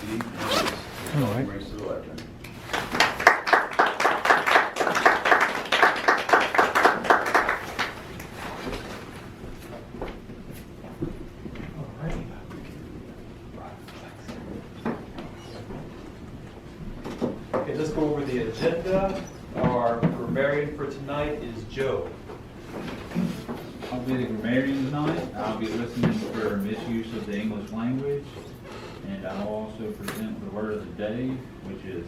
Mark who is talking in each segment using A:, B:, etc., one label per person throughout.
A: evening.
B: All right.
A: Race to the legend.
C: Okay, let's go over the agenda. Our grammarian for tonight is Joe.
D: I'll be the grammarian tonight. I'll be listening for misuse of the English language. And I'll also present the word of the day, which is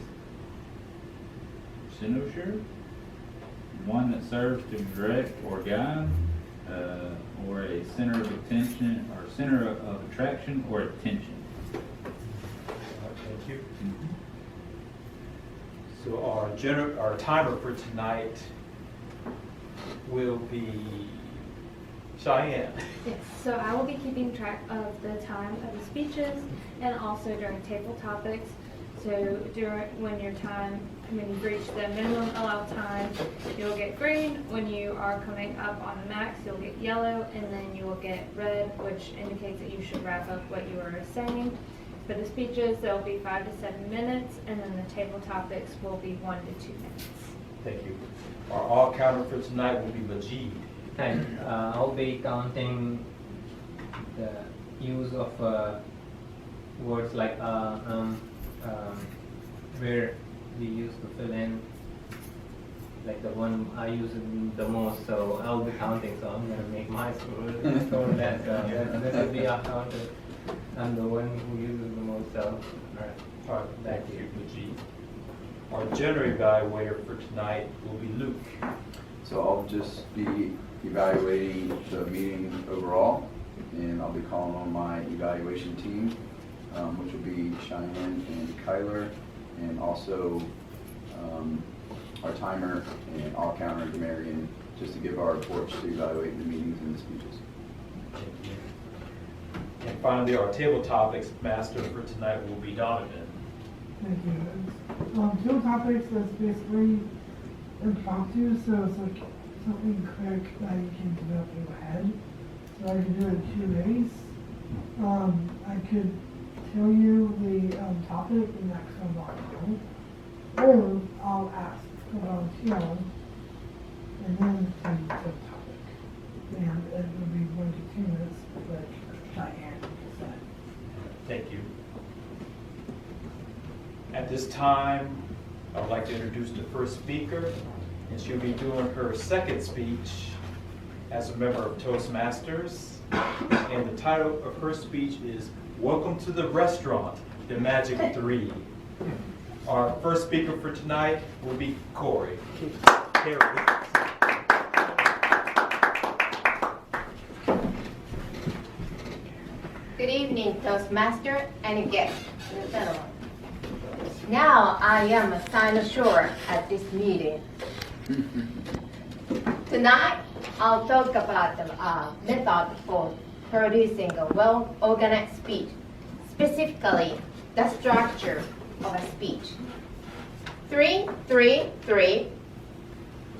D: cynosure, one that serves to direct or guide, or a center of attention, or center of attraction or attention.
C: Thank you. So our timer for tonight will be Cheyenne.
E: Yes, so I will be keeping track of the time of the speeches and also during table topics. So when you've reached the minimum allowed time, you'll get green. When you are coming up on the max, you'll get yellow, and then you will get red, which indicates that you should wrap up what you were saying. For the speeches, they'll be 5 to 7 minutes, and then the table topics will be 1 to 2 minutes.
C: Thank you. Our all counter for tonight will be Majid.
F: And I'll be counting the use of words like where we use to fill in, like the one I use the most, so I'll be counting, so I'm going to make my score that this will be our counter. I'm the one who uses the most, so
C: All right, thank you, Majid. Our general evaluator for tonight will be Luke.
A: So I'll just be evaluating the meeting overall, and I'll be calling on my evaluation team, which will be Cheyenne and Kyler, and also our timer and all counter grammarian, just to give our reports to evaluate the meetings and the speeches.
C: And finally, our table topics master for tonight will be Donovan.
G: Thank you. Table topics is basically impromptu, so it's like something quick that you can develop in your head. So I can do it in 2 ways. I could tell you the topic in the next one, or I'll ask for volunteer, and then tell you the topic. And it would be 1 to 2 minutes, like Cheyenne said.
C: Thank you. At this time, I would like to introduce the first speaker, and she'll be doing her second speech as a member of Toastmasters. And the title of her speech is Welcome to the Restaurant, the Magic 3. Our first speaker for tonight will be Corey. Carrie.
H: Good evening, Toastmaster and guests. Now I am a cynosure at this meeting. Tonight, I'll talk about the method for producing a well-organized speech, specifically the structure of a speech. 3-3-3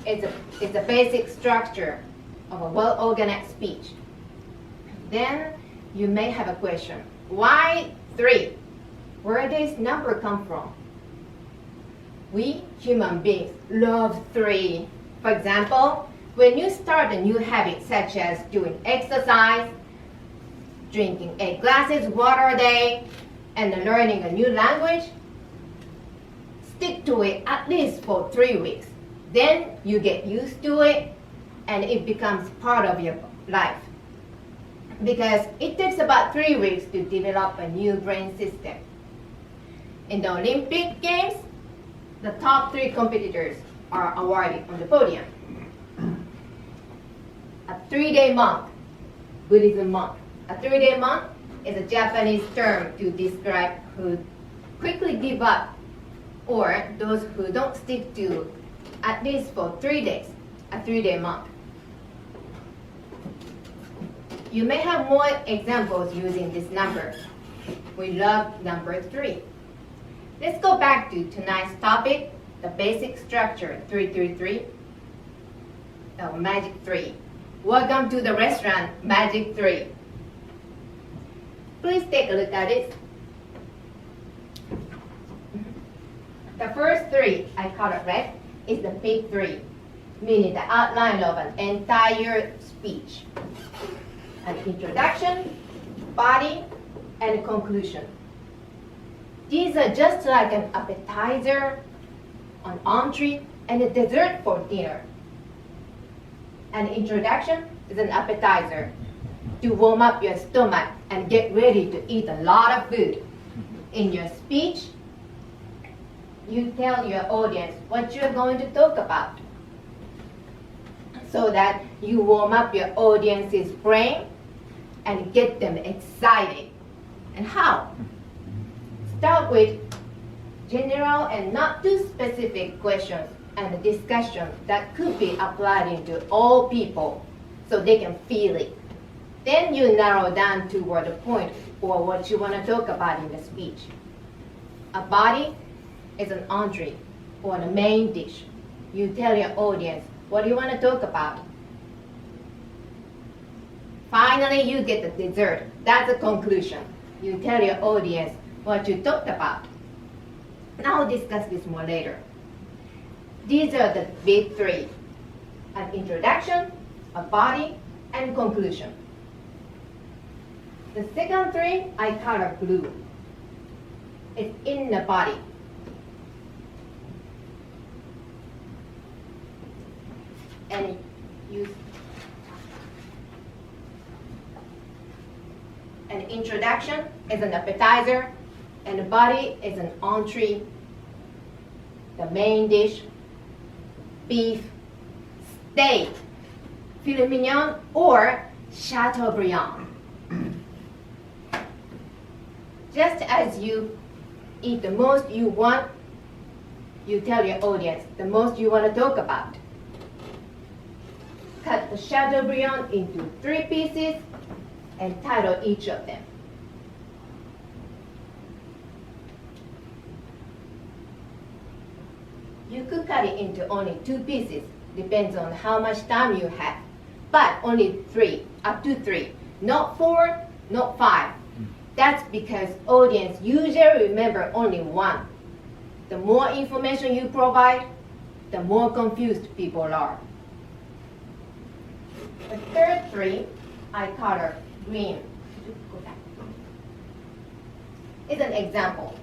H: is the basic structure of a well-organized speech. Then you may have a question. Why 3? Where does this number come from? We human beings love 3. For example, when you start a new habit such as doing exercise, drinking 8 glasses of water a day, and learning a new language, stick to it at least for 3 weeks. Then you get used to it and it becomes part of your life. Because it takes about 3 weeks to develop a new brain system. In the Olympic Games, the top 3 competitors are awarded on the podium. A 3-day monk, Buddhism monk. A 3-day monk is a Japanese term to describe who quickly give up or those who don't stick to at least for 3 days, a 3-day monk. You may have more examples using this number. We love number 3. Let's go back to tonight's topic, the basic structure 3-3-3, Magic 3. Welcome to the restaurant, Magic 3. Please take a look at it. The first three, I call it red, is the big three, meaning the outline of an entire speech. An introduction, body, and conclusion. These are just like an appetizer, an entree, and a dessert for dinner. An introduction is an appetizer to warm up your stomach and get ready to eat a lot of food. In your speech, you tell your audience what you're going to talk about so that you warm up your audience's brain and get them excited. And how? Start with general and not too specific questions and discussion that could be applied into all people so they can feel it. Then you narrow down toward the point or what you want to talk about in the speech. A body is an entree or the main dish. You tell your audience what you want to talk about. Finally, you get the dessert. That's the conclusion. You tell your audience what you talked about. And I'll discuss this more later. These are the big three: an introduction, a body, and conclusion. The second three I color blue. It's in the body. And use an introduction is an appetizer, and the body is an entree. The main dish, beef, steak, filet mignon, or Chateaubriand. Just as you eat the most you want, you tell your audience the most you want to talk about. Cut the Chateaubriand into 3 pieces and title each of them. You could cut it into only 2 pieces, depends on how much time you have, but only 3, up to 3, not 4, not 5. That's because audience usually remember only 1. The more information you provide, the more confused people are. The third 3, I color green. Is an example.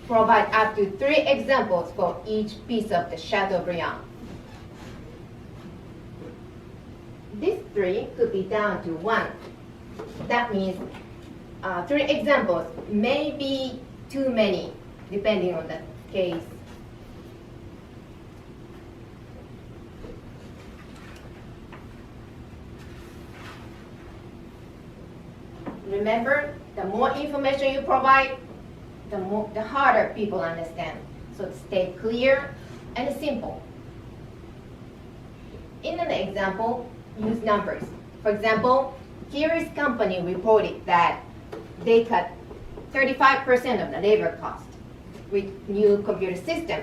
H: Provide up to 3 examples for each piece of the Chateaubriand. These 3 could be down to 1. That means 3 examples may be too many, depending on the case. Remember, the more information you provide, the harder people understand. So stay clear and simple. In an example, use numbers. For example, Kiri's company reported that they cut 35% of the labor cost with new computer system.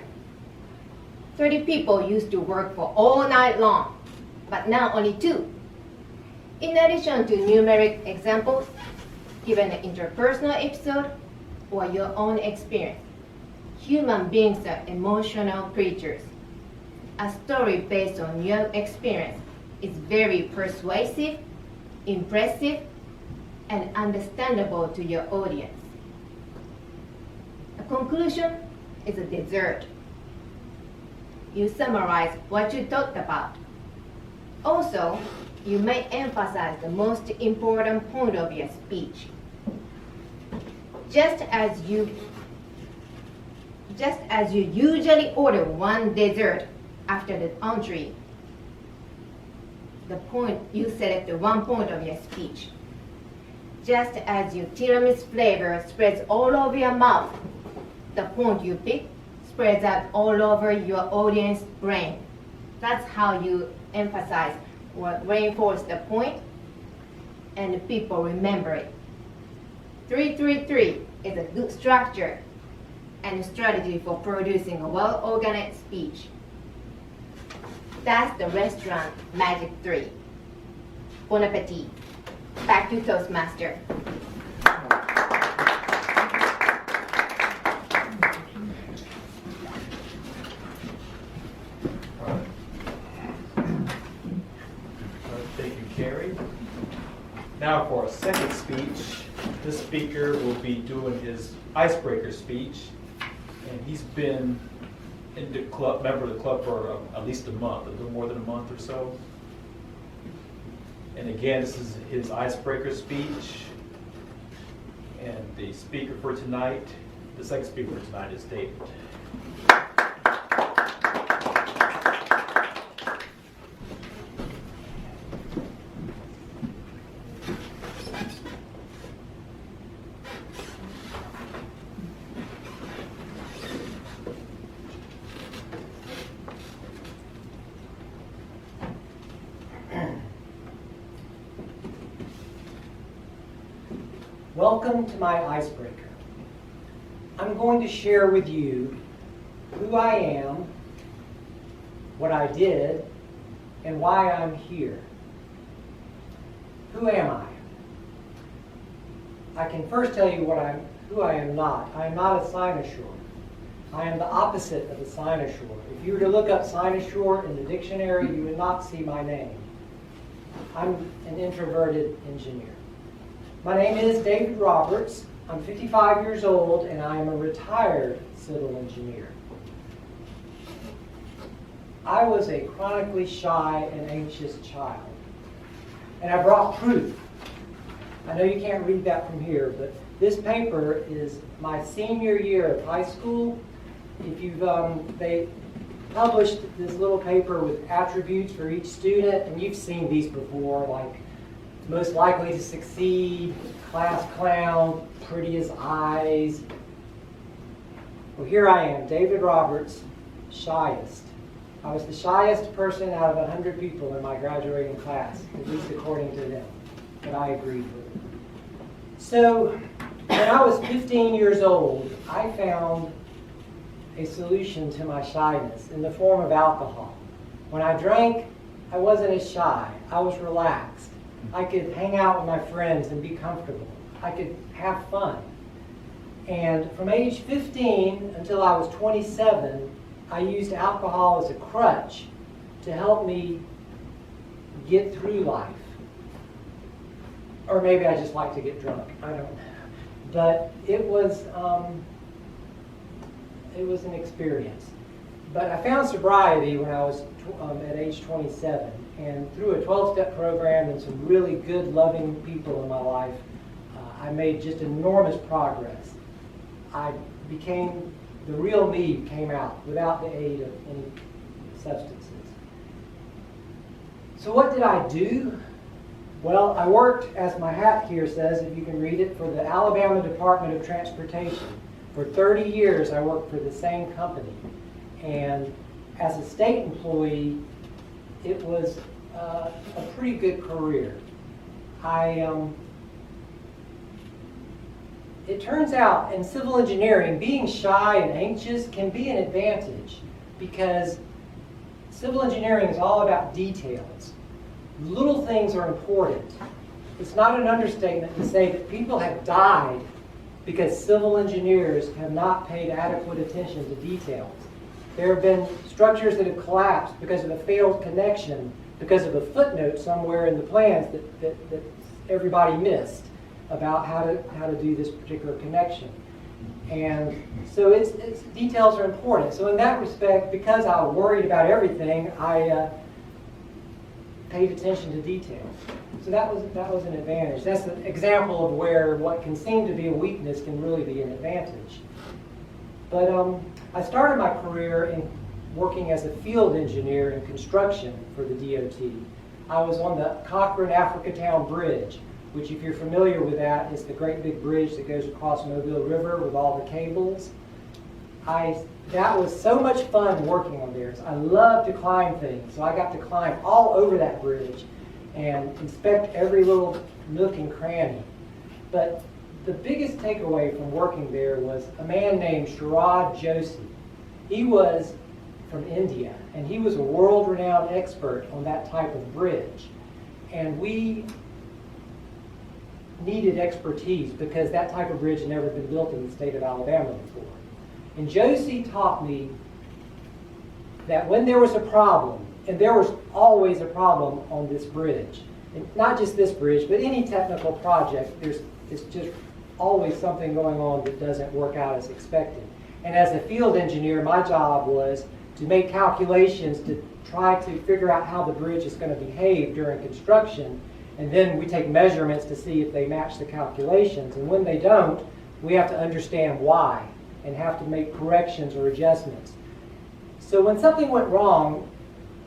H: 30 people used to work for all night long, but now only 2. In addition to numeric examples, give an interpersonal episode or your own experience. Human beings are emotional creatures. A story based on your experience is very persuasive, impressive, and understandable to your audience. A conclusion is a dessert. You summarize what you talked about. Also, you may emphasize the most important point of your speech. Just as you usually order 1 dessert after the entree, you select the 1 point of your speech. Just as your tiramisu flavor spreads all over your mouth, the point you pick spreads out all over your audience's brain. That's how you emphasize or reinforce the point, and the people remember it. 3-3-3 is a good structure and a strategy for producing a well-organized speech. That's the restaurant magic 3. Bon appetit. Back to Toastmaster.
C: Now for a second speech, this speaker will be doing his icebreaker speech. And he's been in the club, member of the club for at least a month, a little more than a month or so. And again, this is his icebreaker speech. And the speaker for tonight, the second speaker for tonight is David.
B: Welcome to my icebreaker. I'm going to share with you who I am, what I did, and why I'm here. Who am I? I can first tell you who I am not. I am not a cynosure. I am the opposite of a cynosure. If you were to look up cynosure in the dictionary, you would not see my name. I'm an introverted engineer. My name is David Roberts. I'm 55 years old and I am a retired civil engineer. I was a chronically shy and anxious child. And I brought proof. I know you can't read that from here, but this paper is my senior year of high school. If you've, they published this little paper with attributes for each student, and you've seen these before, like most likely to succeed, class clown, pretty as eyes. Well, here I am, David Roberts, shyest. I was the shyest person out of 100 people in my graduating class, at least according to them, but I agreed with it. So, when I was 15 years old, I found a solution to my shyness in the form of alcohol. When I drank, I wasn't as shy. I was relaxed. I could hang out with my friends and be comfortable. I could have fun. And from age 15 until I was 27, I used alcohol as a crutch to help me get through life. Or maybe I just like to get drunk. I don't know. But it was an experience. But I found sobriety when I was at age 27. And through a 12-step program and some really good, loving people in my life, I made just enormous progress. I became, the real me came out without the aid of any substances. So what did I do? Well, I worked, as my hat here says, if you can read it, for the Alabama Department of Transportation. For 30 years, I worked for the same company. And as a state employee, it was a pretty good career. It turns out in civil engineering, being shy and anxious can be an advantage because civil engineering is all about details. Little things are important. It's not an understatement to say that people have died because civil engineers have not paid adequate attention to details. There have been structures that have collapsed because of a failed connection, because of a footnote somewhere in the plans that everybody missed about how to do this particular connection. And so it's details are important. So in that respect, because I worried about everything, I paid attention to details. So that was an advantage. That's an example of where what can seem to be a weakness can really be an advantage. But I started my career in working as a field engineer in construction for the DOT. I was on the Cochrane-Africatown Bridge, which if you're familiar with that, is the great big bridge that goes across Mobile River with all the cables. That was so much fun working on there. I love to climb things, so I got to climb all over that bridge and inspect every little nook and cranny. But the biggest takeaway from working there was a man named Sharad Joshi. He was from India, and he was a world-renowned expert on that type of bridge. And we needed expertise because that type of bridge had never been built in the state of Alabama before. And Joshi taught me that when there was a problem, and there was always a problem on this bridge, And not just this bridge, but any technical project, it's just always something going on that doesn't work out as expected. And as a field engineer, my job was to make calculations to try to figure out how the bridge is going to behave during construction. And then we take measurements to see if they match the calculations. And when they don't, we have to understand why and have to make corrections or adjustments. So when something went wrong,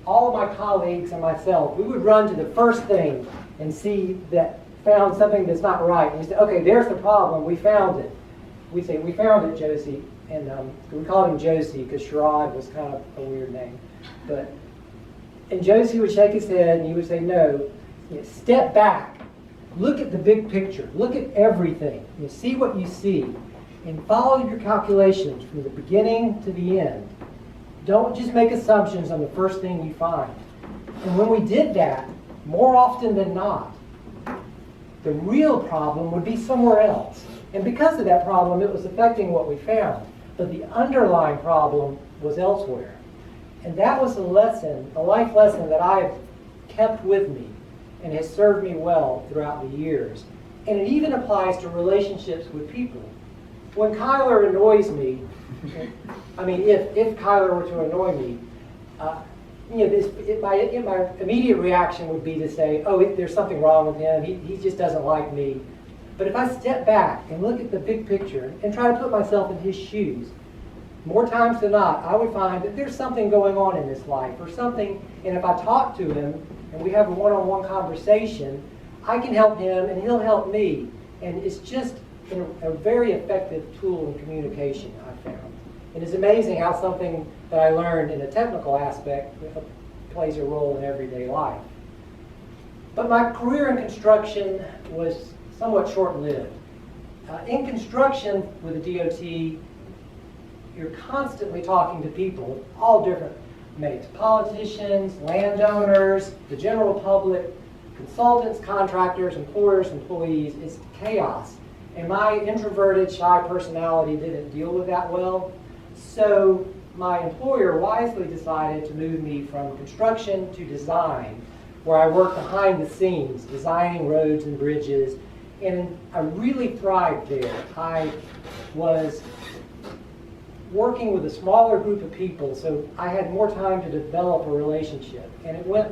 B: all of my colleagues and myself, we would run to the first thing and see that found something that's not right. And we say, okay, there's the problem, we found it. We say, we found it, Josie. And we called him Josie because Sherrod was kind of a weird name. And Josie would shake his head and he would say, no, step back. Look at the big picture. Look at everything. See what you see. And follow your calculations from the beginning to the end. Don't just make assumptions on the first thing you find. And when we did that, more often than not, the real problem would be somewhere else. And because of that problem, it was affecting what we found. But the underlying problem was elsewhere. And that was a lesson, a life lesson that I've kept with me and has served me well throughout the years. And it even applies to relationships with people. When Kyler annoys me, I mean, if Kyler were to annoy me, my immediate reaction would be to say, oh, there's something wrong with him, he just doesn't like me. But if I step back and look at the big picture and try to put myself in his shoes, more times than not, I would find that there's something going on in his life or something, and if I talk to him and we have a one-on-one conversation, I can help him and he'll help me. And it's just a very effective tool in communication, I found. And it's amazing how something that I learned in a technical aspect plays a role in everyday life. But my career in construction was somewhat short-lived. In construction with the DOT, you're constantly talking to people, all different makes, politicians, landowners, the general public, consultants, contractors, employers, employees. It's chaos. And my introverted, shy personality didn't deal with that well. So my employer wisely decided to move me from construction to design, where I worked behind the scenes, designing roads and bridges. And I really thrived there. I was working with a smaller group of people, so I had more time to develop a relationship. And it went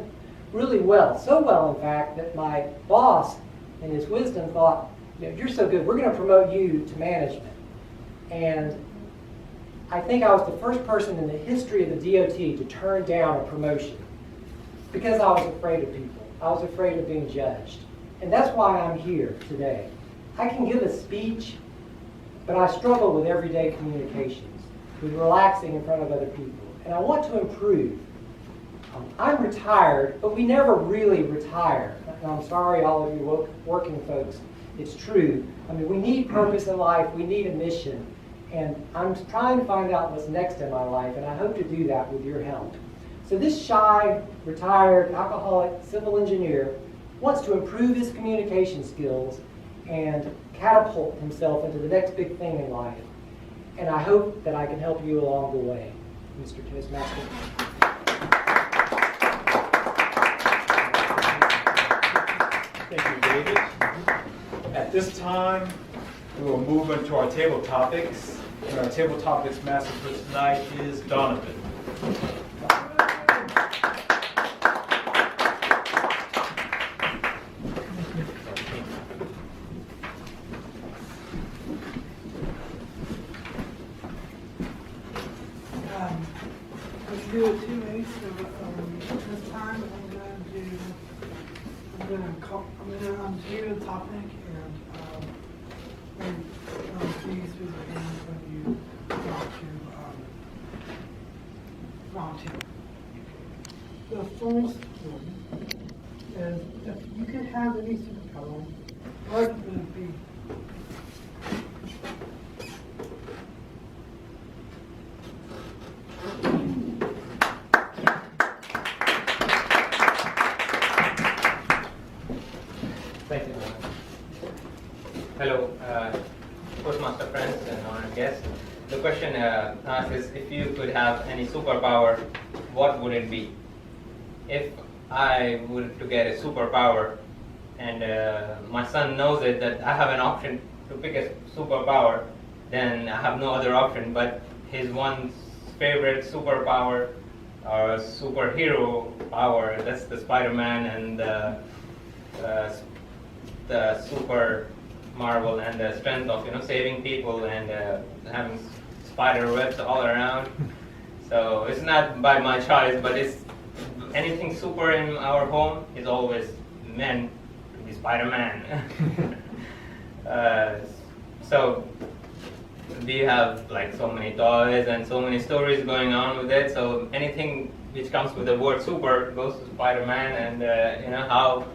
B: really well. So well, in fact, that my boss, in his wisdom, thought, you're so good, we're going to promote you to management. And I think I was the first person in the history of the DOT to turn down a promotion because I was afraid of people. I was afraid of being judged. And that's why I'm here today. I can give a speech, but I struggle with everyday communications, with relaxing in front of other people. And I want to improve. I'm retired, but we never really retire. And I'm sorry, all of you working folks, it's true. I mean, we need purpose in life, we need a mission. And I'm trying to find out what's next in my life, and I hope to do that with your help. So this shy, retired, alcoholic civil engineer wants to improve his communication skills and catapult himself into the next big thing in life. And I hope that I can help you along the way, Mr. Toastmaster.
C: Thank you, David. At this time, we will move into our table topics. And our table topics master for tonight is Donovan.
G: Let's do it 2 ways. So this time I'm gonna undo the topic and please raise your hands when you want to volunteer. The first one is if you could have any superpower, what would it be?
F: Thank you. Hello, Toastmaster friends and honored guests. The question asked is, if you could have any superpower, what would it be? If I were to get a superpower, and my son knows it that I have an option to pick a superpower, then I have no other option. But his one favorite superpower or superhero power, that's the Spider-Man and the super Marvel and the strength of saving people and having spider webs all around. So it's not by my choice, but it's anything super in our home is always meant to be Spider-Man. So we have like so many toys and so many stories going on with it. So anything which comes with the word super goes to Spider-Man, and how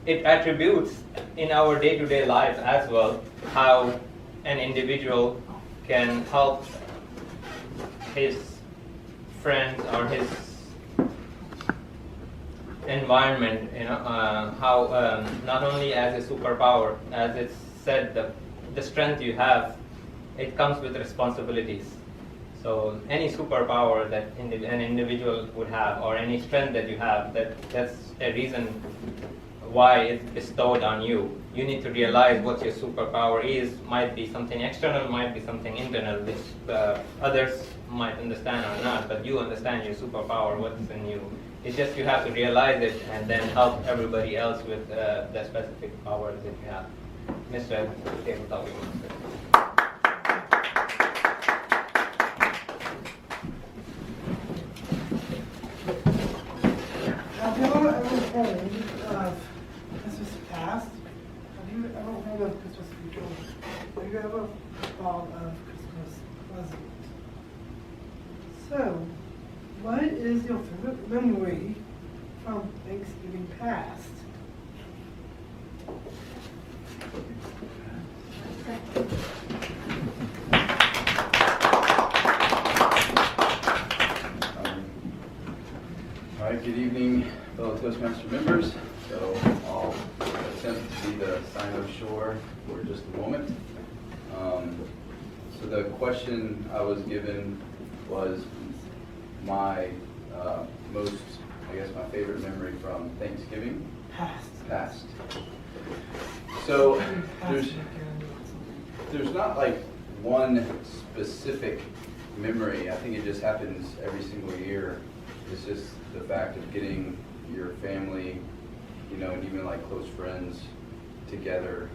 F: it attributes in our day-to-day lives as well, how an individual can help his friends or his environment, how not only as a superpower, as it's said, the strength you have, it comes with responsibilities. So any superpower that an individual would have, or any strength that you have, that's a reason why it's bestowed on you. You need to realize what your superpower is. Might be something external, might be something internal, which others might understand or not, but you understand your superpower, what's in you. It's just you have to realize it and then help everybody else with the specific powers that you have. Mr. Tabletop Master.
G: Have you ever heard of Christmas past? Have you ever heard of Christmas future? Have you ever thought of Christmas present? So, what is your favorite memory from Thanksgiving past?
A: All right, good evening, fellow Toastmaster members. So I'll attempt to be the cynosure for just a moment. So the question I was given was my most, my favorite memory from Thanksgiving. Past. So there's not like one specific memory. I think it just happens every single year. It's just the fact of getting your family, and even like close friends together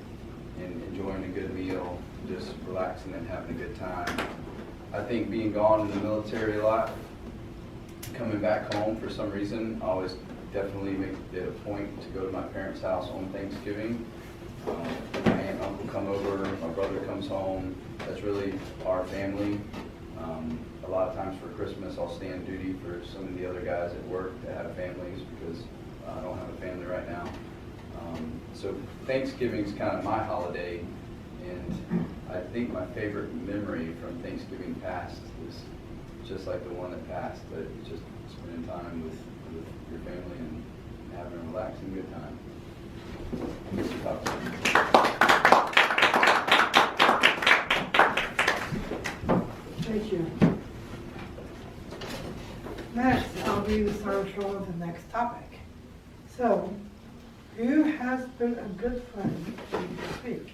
A: and enjoying a good meal, just relaxing and having a good time. I think being gone in the military a lot, coming back home for some reason, I always definitely make it a point to go to my parents' house on Thanksgiving. My aunt and uncle come over, my brother comes home. That's really our family. A lot of times for Christmas, I'll stand duty for some of the other guys at work that have families because I don't have a family right now. So Thanksgiving's kind of my holiday, and I think my favorite memory from Thanksgiving past is just like the one that passed, but just spending time with your family and having a relaxing good time. Mr.
G: Thank you. Next, I'll be the cynosure of the next topic. So, who has been a good friend this week,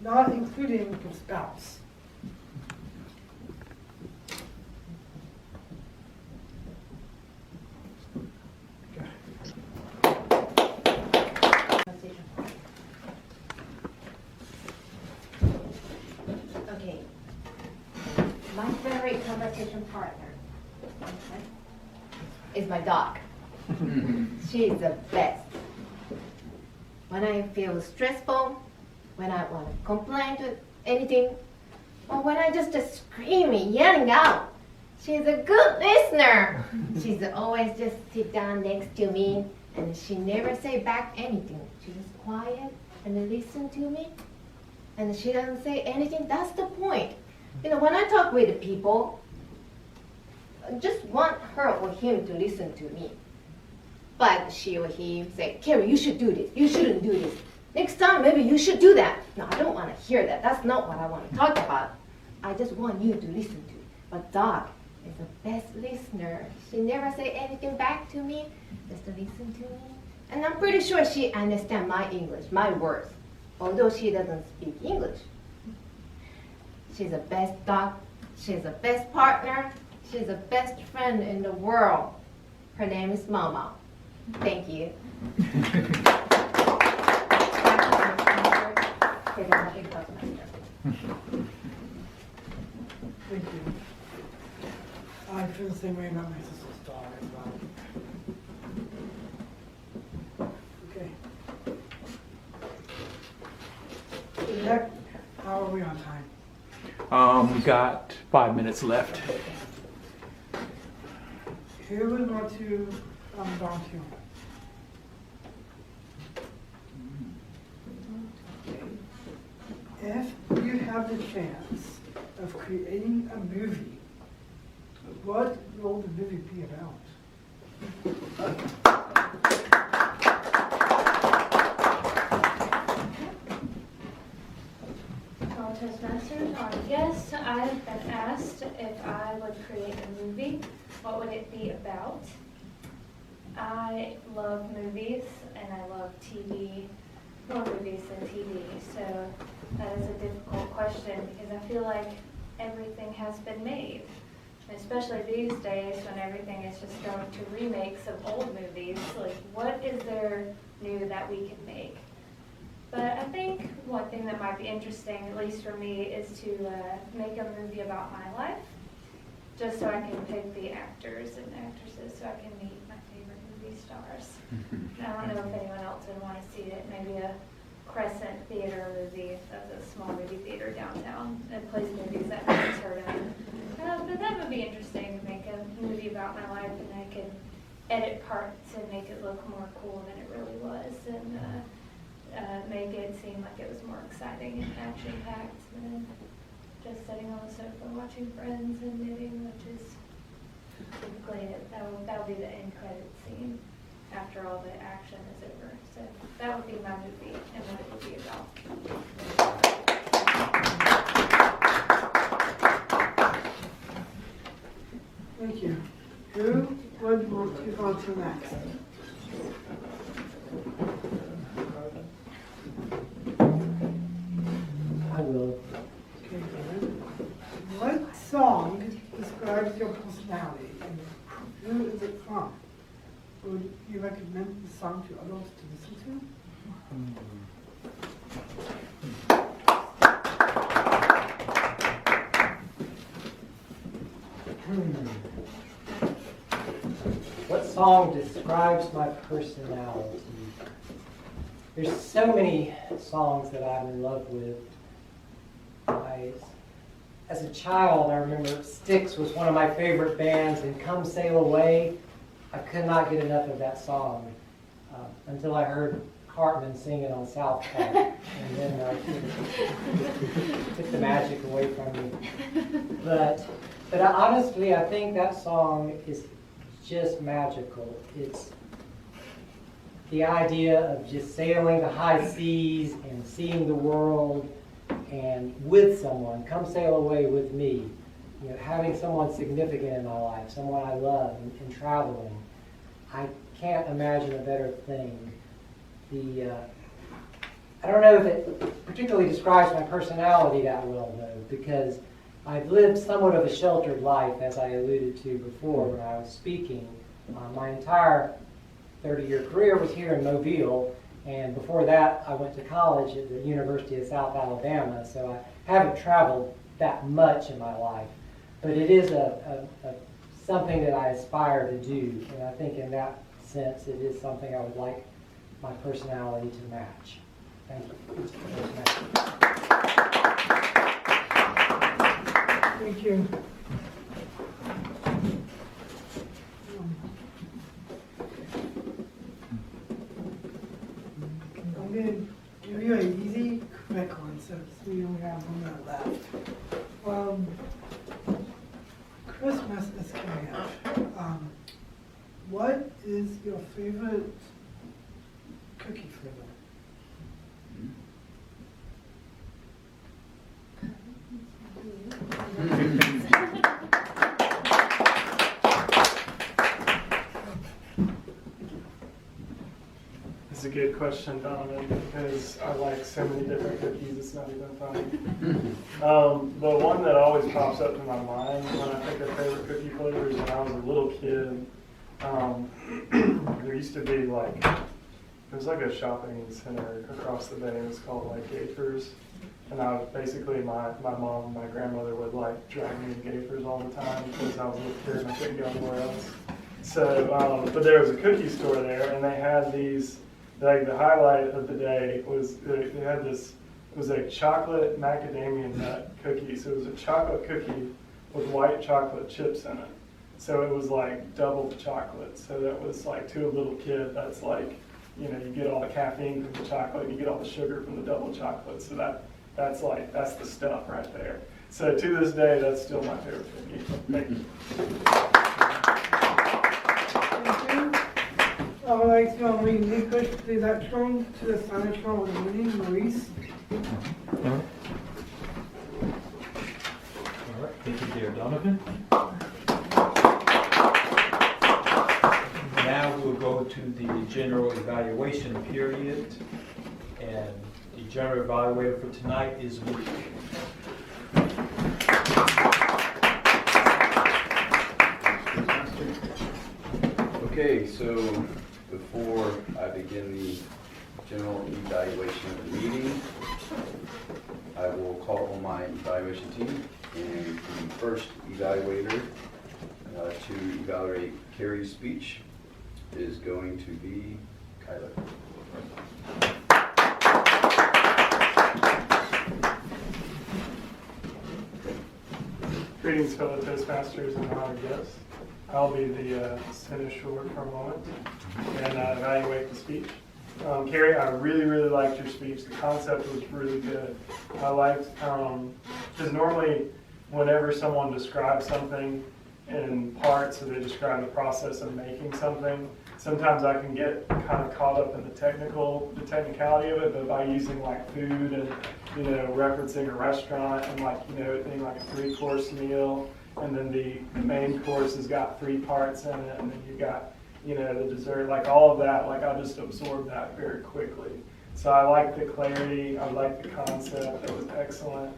G: not including your spouse?
H: Okay. My favorite conversation partner is my dog. She is the best. When I feel stressful, when I want to complain to anything, or when I just screaming, yelling out, she's a good listener. She's always just sit down next to me, and she never say back anything. She's just quiet and listen to me, and she doesn't say anything. That's the point. When I talk with people, I just want her or him to listen to me. But she or he say, Carrie, you should do this. You shouldn't do this. Next time, maybe you should do that. No, I don't want to hear that. That's not what I want to talk about. I just want you to listen to it. But dog is the best listener. She never say anything back to me. Just to listen to me And I'm pretty sure she understands my English, my words, although she doesn't speak English. She's the best dog, she's the best partner, she's the best friend in the world. Her name is Mama. Thank you.
G: Thank you. I feel the same way about my sister's dog as well. Okay. Next, how are we on time?
I: We got 5 minutes left.
G: Who would want to volunteer? If you have the chance of creating a movie, what will the movie be about?
E: Well, Toastmasters, yes, I've been asked if I would create a movie, what would it be about? I love movies and I love TV, more movies than TV, so that is a difficult question because I feel like everything has been made. Especially these days when everything is just going to remakes of old movies, like what is there new that we can make? But I think one thing that might be interesting, at least for me, is to make a movie about my life, just so I can pick the actors and actresses so I can meet my favorite movie stars. I don't know if anyone else would want to see it, maybe a Crescent Theater movie, that's a small movie theater downtown that plays movies that no one's heard of. But that would be interesting to make a movie about my life, and I could edit parts and make it look more cool than it really was, and make it seem like it was more exciting and action-packed than just sitting on the sofa watching Friends and knitting, which is typically it. That would be the end credit scene after all the action is over. So that would be my movie and what it would be about.
G: Thank you. Who would want to volunteer next?
B: I will.
G: Okay, good. What song describes your personality and who is it from? Would you recommend the song to adults to listen to?
B: What song describes my personality? There's so many songs that I'm in love with. As a child, I remember Styx was one of my favorite bands, and Come Sail Away, I could not get enough of that song until I heard Cartman sing it on South Park, and then took the magic away from me. But honestly, I think that song is just magical. It's the idea of just sailing the high seas and seeing the world and with someone. Come sail away with me. You know, having someone significant in my life, someone I love, and traveling. I can't imagine a better thing. I don't know if it particularly describes my personality that well, though, because I've lived somewhat of a sheltered life, as I alluded to before when I was speaking. My entire 30-year career was here in Mobile, and before that I went to college at the University of South Alabama, so I haven't traveled that much in my life. But it is something that I aspire to do, and I think in that sense it is something I would like my personality to match. Thank you.
G: Thank you. I'm going to give you an easy, quick one, so we only have 1 minute left. Christmas is coming up. What is your favorite cookie flavor?
J: good question, Donovan, because I like so many different cookies, it's not even funny. The one that always pops up in my mind when I think of favorite cookie flavors, when I was a little kid, there used to be like, it was like a shopping center across the bay, it was called like Gafers. And I was basically, my mom and my grandmother would like drag me to Gafers all the time because I was a little kid and I couldn't go anywhere else. So, but there was a cookie store there, and they had these, like the highlight of the day was, they had this, it was a chocolate macadamia nut cookie. So it was a chocolate cookie with white chocolate chips in it. So it was like double the chocolate. So that was like, to a little kid, that's like, you know, you get all the caffeine from the chocolate, and you get all the sugar from the double chocolate. So that's the stuff right there. So to this day, that's still my favorite cookie. Thank you.
G: I would like to relinquish the electron to the cynosure with the meeting, Maurice.
C: All right, thank you, dear Donovan. Now we'll go to the general evaluation period, and the general evaluator for tonight is Luke.
A: Okay, so before I begin the general evaluation of the meeting, I will call on my evaluation team, and the first evaluator to evaluate Carrie's speech is going to be Kyla.
J: Greetings, fellow Toastmasters and honored guests. I'll be the cynosure for a moment and evaluate the speech. Carrie, I really liked your speech. The concept was really good. I liked, because normally whenever someone describes something in parts, or they describe the process of making something, sometimes I can get kind of caught up in the technicality of it, but by using like food and, you know, referencing a restaurant and like, you know, it being like a 3-course meal, and then the main course has got 3 parts in it, and then you got, you know, the dessert, like all of that, like I just absorbed that very quickly. So I like the clarity, I like the concept, that was excellent.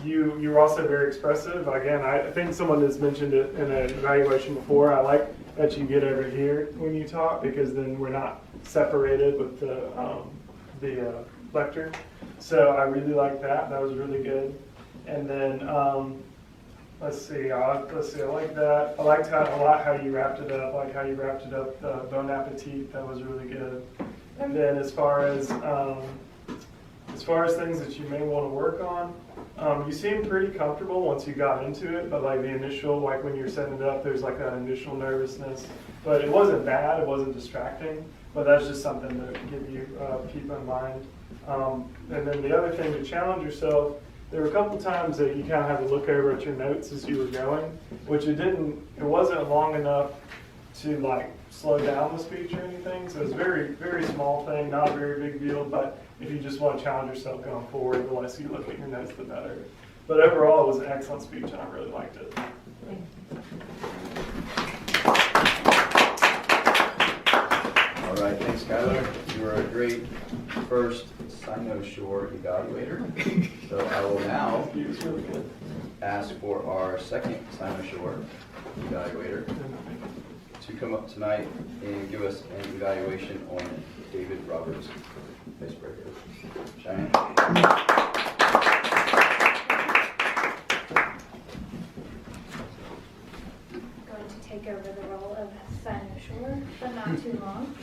J: You were also very expressive. Again, I think someone has mentioned it in an evaluation before. I like that you get over here when you talk, because then we're not separated with the lectern. So I really like that. That was really good. And then let's see. I like that. I liked a lot how you wrapped it up. Like how you wrapped it up. Bon appetit. That was really good. And then as far as things that you may want to work on, you seemed pretty comfortable once you got into it, but like the initial, like when you're setting it up, there's like that initial nervousness, but it wasn't bad, it wasn't distracting, but that's just something to keep in mind. And then the other thing, to challenge yourself, there were a couple times that you kind of had to look over at your notes as you were going, which it wasn't long enough to like slow down the speech or anything, so it's a very small thing, not a very big deal, but if you just want to challenge yourself going forward, the less you look at your notes, the better. But overall, it was an excellent speech, and I really liked it.
A: All right, thanks, Skylar. You were a great first cynosure evaluator. So I will now ask for our second cynosure evaluator to come up tonight and give us an evaluation on David Roberts' icebreaker. Cheyenne.
E: Going to take over the role of cynosure, but not too long.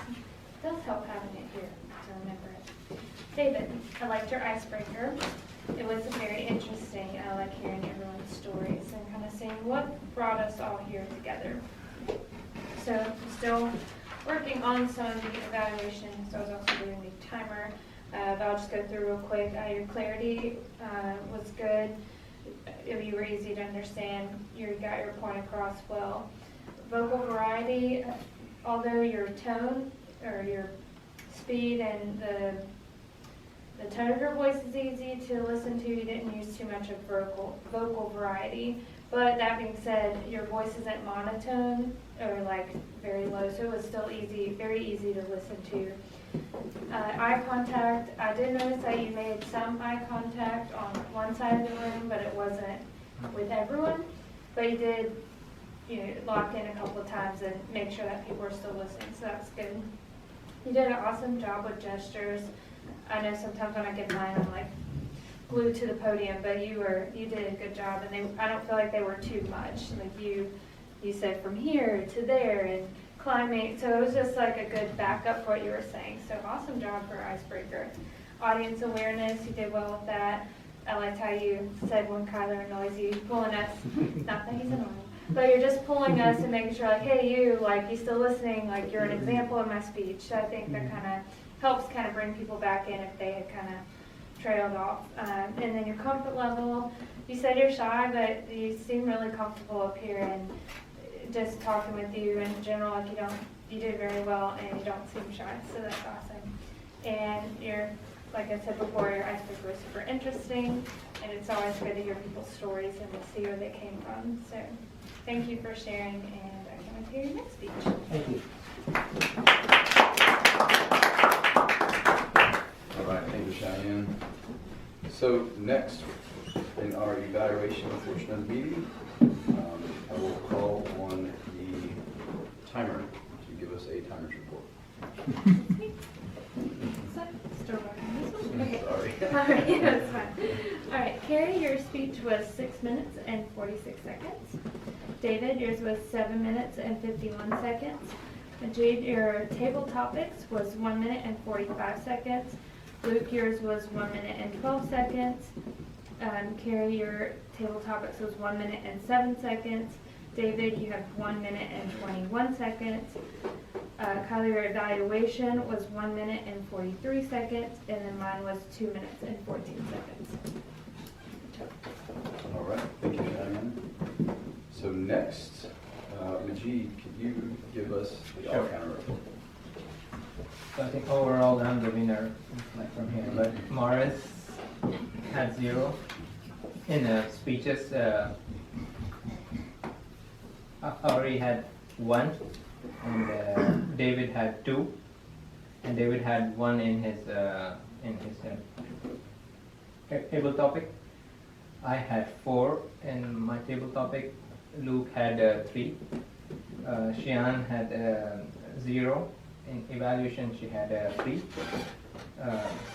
E: It does help having it here to remember it. David, I liked your icebreaker. It was very interesting. I like hearing everyone's stories and kind of seeing what brought us all here together. So I'm still working on some of the evaluations. So I was also doing the timer. But I'll just go through real quick. Your clarity was good. You were easy to understand. You got your point across well. Vocal variety, although your tone or your speed and The tone of your voice is easy to listen to. You didn't use too much of vocal variety. But that being said, your voice isn't monotone or like very low, so it was still easy, very easy to listen to. Eye contact, I did notice that you made some eye contact on one side of the room, but it wasn't with everyone. But you did, lock in a couple of times and make sure that people were still listening, so that's good. You did an awesome job with gestures. I know sometimes when I get mine, I'm like glued to the podium, but you did a good job, and I don't feel like they were too much. Like you said from here to there and climbing, so it was just like a good backup for what you were saying. So awesome job for icebreaker. Audience awareness, you did well with that. I liked how you said when Kyler annoys you, pulling us, not that he's annoying, but you're just pulling us and making sure like, hey, you still listening, like you're an example of my speech. So I think that kind of helps kind of bring people back in if they had kind of trailed off. And then your comfort level, you said you're shy, but you seem really comfortable up here, and just talking with you in general, like you did very well, and you don't seem shy, so that's awesome. And like I said before, your icebreaker was super interesting, and it's always good to hear people's stories and to see where they came from. So thank you for sharing, and I can't wait to hear your next speech.
B: Thank you.
A: All right, thank you, Cheyenne. So next, in our evaluation portion of the meeting, I will call on the timer to give us a timer's report.
E: Okay.
A: Sorry.
E: All right, yeah, that's fine. All right, Carrie, your speech was 6 minutes and 46 seconds. David, yours was 7 minutes and 51 seconds. Jade, your table topics was 1 minute and 45 seconds. Luke, yours was 1 minute and 12 seconds. Carrie, your table topics was 1 minute and 7 seconds. David, you have 1 minute and 21 seconds. Kylie, your evaluation was 1 minute and 43 seconds, and then mine was 2 minutes and 14 seconds.
A: All right, thank you, Cheyenne. So next, Majid, could you give us the all-counter report?
F: So I think overall I'm the winner, like from here. But Morris had 0 in speeches. Ari had 1, and David had 2, and David had 1 in his table topic. I had 4 in my table topic. Luke had 3. Cheyenne had 0 in evaluation. She had 3.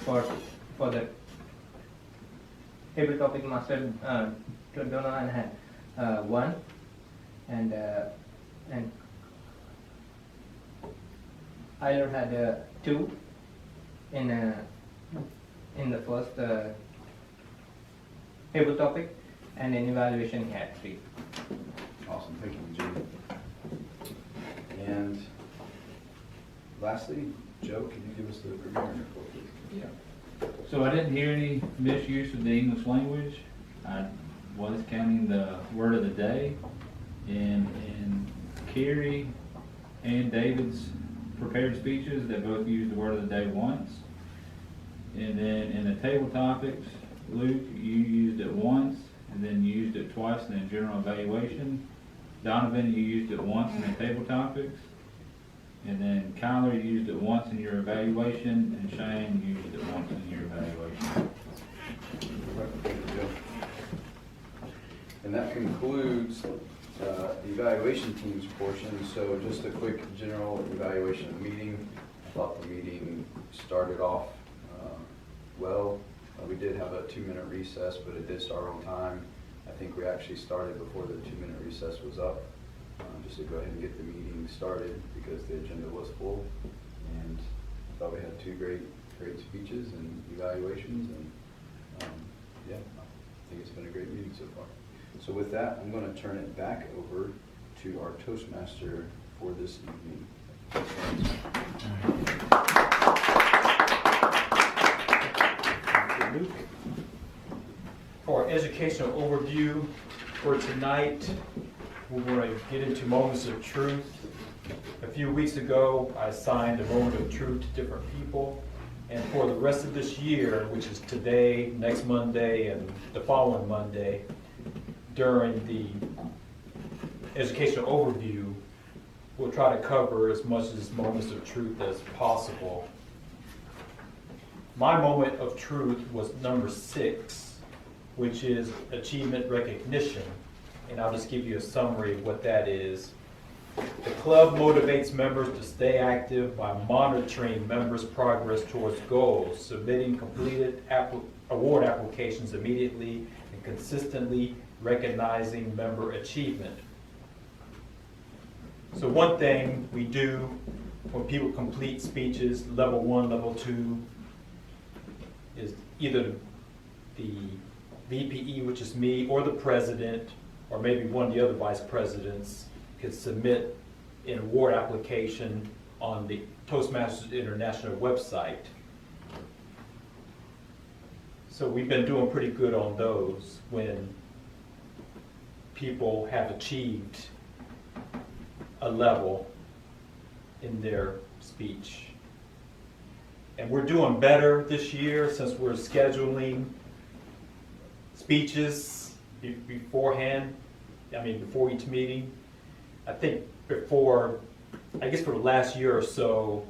F: For the table topic, Master Donovan had 1, and Tyler had 2 in the first table topic, and in evaluation he had 3.
A: Awesome, thank you, Majid. And lastly, Joe, can you give us the remaining report, please?
D: Yeah. So I didn't hear any misuse of the English language. I was counting the word of the day, and Carrie and David's prepared speeches, they both used the word of the day once. And then in the table topics, Luke, you used it once, and then you used it twice in the general evaluation. Donovan, you used it once in the table topics. And then Kyler, you used it once in your evaluation, and Shane, you used it once in your evaluation.
A: Thank you, Joe. And that concludes the evaluation team's portion. So just a quick general evaluation of the meeting. I thought the meeting started off well. We did have a 2-minute recess, but it did start on time. I think we actually started before the 2-minute recess was up, just to go ahead and get the meeting started because the agenda was full. And I thought we had 2 great speeches and evaluations, and yeah, I think it's been a great meeting so far. So with that, I'm going to turn it back over to our Toastmaster for this evening.
C: Luke. For educational overview for tonight, we're going to get into moments of truth. A few weeks ago, I assigned a moment of truth to different people. And for the rest of this year, which is today, next Monday, and the following Monday, during the educational overview, we'll try to cover as much as moments of truth as possible. My moment of truth was number 6, which is achievement recognition. And I'll just give you a summary of what that is. The club motivates members to stay active by monitoring members' progress towards goals, submitting completed award applications immediately, and consistently recognizing member achievement. So one thing we do when people complete speeches, level 1, level 2, is either the VPE, which is me, or the president, or maybe one of the other vice presidents, could submit an award application on the Toastmasters International website. So we've been doing pretty good on those when people have achieved a level in their speech. And we're doing better this year since we're scheduling speeches beforehand, before each meeting. I think for the last year or so,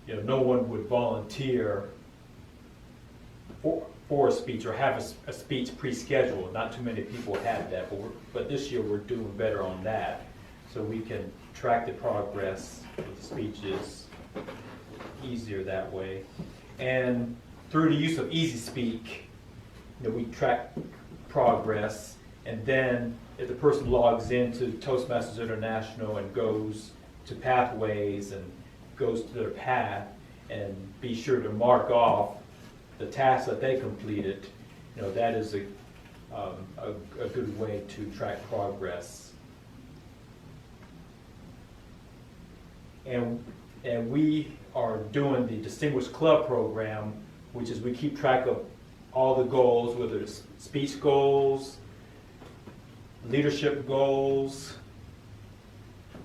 C: no one would volunteer for a speech or have a speech pre-scheduled. Not too many people had that, but this year we're doing better on that. So we can track the progress with the speeches easier that way. And through the use of Easy Speak, we track progress, and then if the person logs into Toastmasters International and goes to Pathways and goes to their path and be sure to mark off the tasks that they completed, that is a good way to track progress. And we are doing the Distinguished Club program, which is we keep track of all the goals, whether it's speech goals, leadership goals,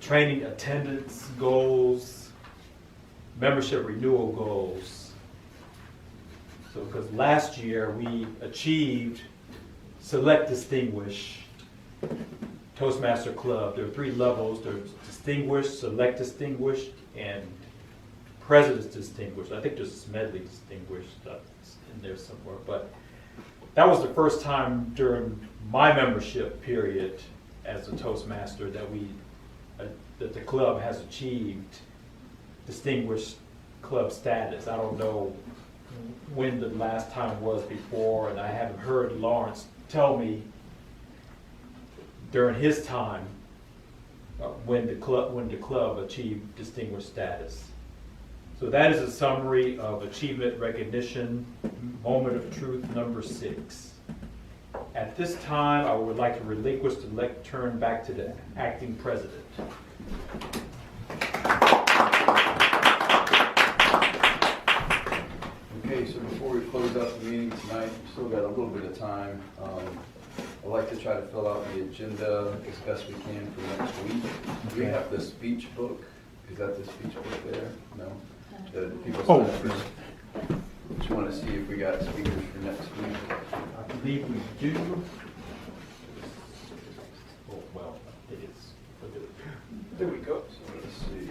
C: training attendance goals, membership renewal goals. So because last year we achieved Select Distinguished Toastmaster Club. There are 3 levels. There's Distinguished, Select Distinguished, and President's Distinguished. I think there's Medley Distinguished in there somewhere. But that was the first time during my membership period as a Toastmaster that that the club has achieved Distinguished Club status. I don't know when the last time was before, and I haven't heard Lawrence tell me during his time when the club achieved distinguished status. So that is a summary of achievement recognition, moment of truth number 6. At this time, I would like to relinquish the lectern back to the acting president.
A: Okay, so before we close out the meeting tonight, we've still got a little bit of time. I'd like to try to fill out the agenda as best we can for next week. Do we have the speech book? Is that the speech book there? No? The people sign up for. Just want to see if we got speakers for next week.
C: I believe we do. Oh, well, it is.
A: There we go. So let's see.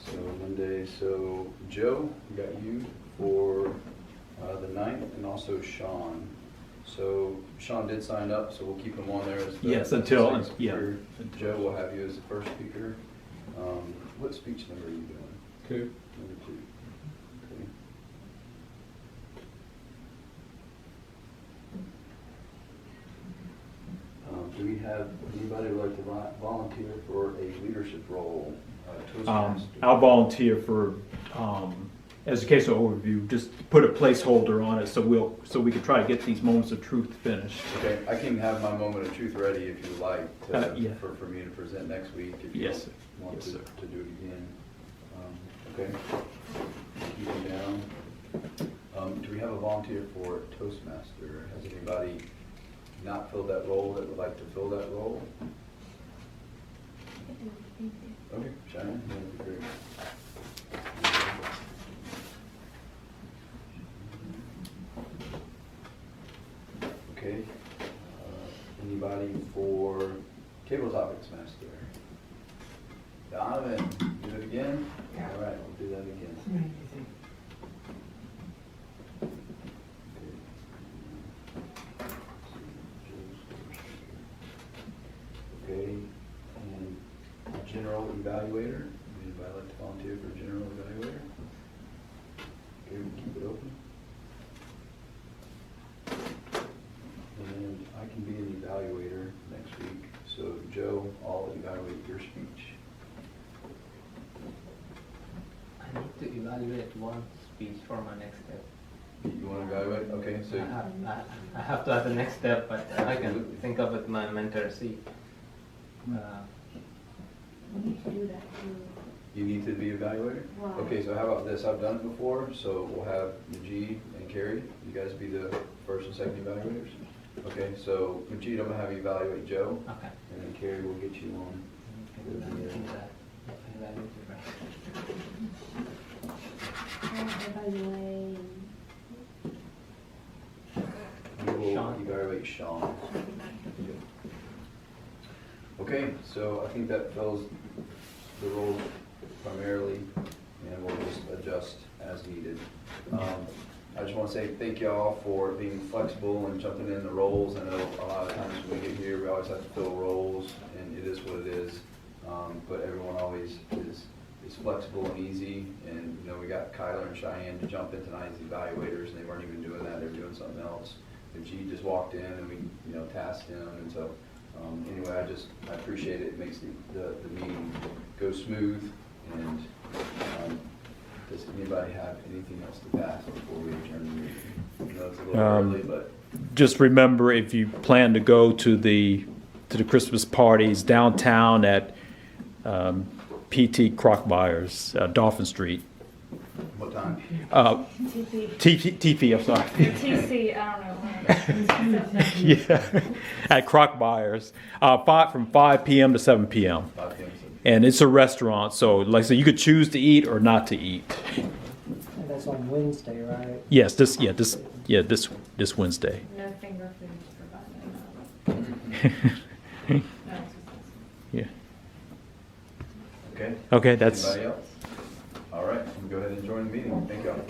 A: So Monday, so Joe, we got you for the 9th, and also Sean. So Sean did sign up, so we'll keep him on there as the
I: Yes,
A: second
I: yeah.
A: speaker. Joe will have you as the first speaker. What speech number are you doing?
I: 2.
A: Number 2. Okay. Do we have anybody who would like to volunteer for a leadership role? Toastmaster?
I: I'll volunteer for educational overview. Just put a placeholder on it so we can try to get these moments of truth finished.
A: Okay, I can have my moment of truth ready if you like
I: Yeah.
A: for me to present next week if you
I: Yes,
A: want
I: yes,
A: to,
I: sir.
A: to do it again. Okay, keep them down. Do we have a volunteer for Toastmaster? Has anybody not filled that role that would like to fill that role? Okay, Cheyenne, that would be great. Okay, anybody for table topics master? Donovan, do it again?
G: Yeah.
A: All right, we'll do that again.
G: It's really easy.
A: Okay, and general evaluator, anybody like to volunteer for general evaluator? Okay, we'll keep it open. And I can be an evaluator next week, so Joe, I'll evaluate your speech.
F: I need to evaluate one speech for my next step.
A: You want to evaluate? Okay, so
F: I have to have the next step, but I can
A: Absolutely.
F: think of it my mentor see.
E: We need to do that too.
A: you need to be evaluated?
E: Wow.
A: Okay, so how about this? I've done it before, so we'll have Majid and Carrie, you guys be the first and second evaluators. Okay, so Majid, I'm gonna have you evaluate Joe,
F: Okay.
A: and then Carrie will get you on. We will
F: Sean.
A: evaluate Sean. Okay, so I think that fills the role primarily, and we'll just adjust as needed. I just want to say thank y'all for being flexible and jumping in the roles. I know a lot of times when we get here, we always have to fill roles, and it is what it is. But everyone always is flexible and easy, and you know, we got Kyler and Cheyenne to jump in tonight as evaluators, and they weren't even doing that, they were doing something else. And G just walked in and we, you know, tasked him, and so, anyway, I appreciate it, it makes the meeting go smooth, and, does anybody have anything else to pass before we adjourn the meeting? I know it's a little early, but,
I: Just remember, if you plan to go to the Christmas parties downtown at PT Crockmeyer's, Dolphin Street.
A: what time?
I: TP, I'm sorry.
E: TC, I don't know.
I: Yeah, at Crockmeyer's, from 5 p.m. to 7 p.m.
A: 5 p.m.
I: And it's a restaurant, so like I said, you could choose to eat or not to eat.
B: And that's on Wednesday, right?
I: Yes, this Wednesday.
E: No finger foods provided.
I: Yeah.
A: Okay?
I: Okay, that's.
A: Anybody else? All right, we'll go ahead and join the meeting. Thank y'all.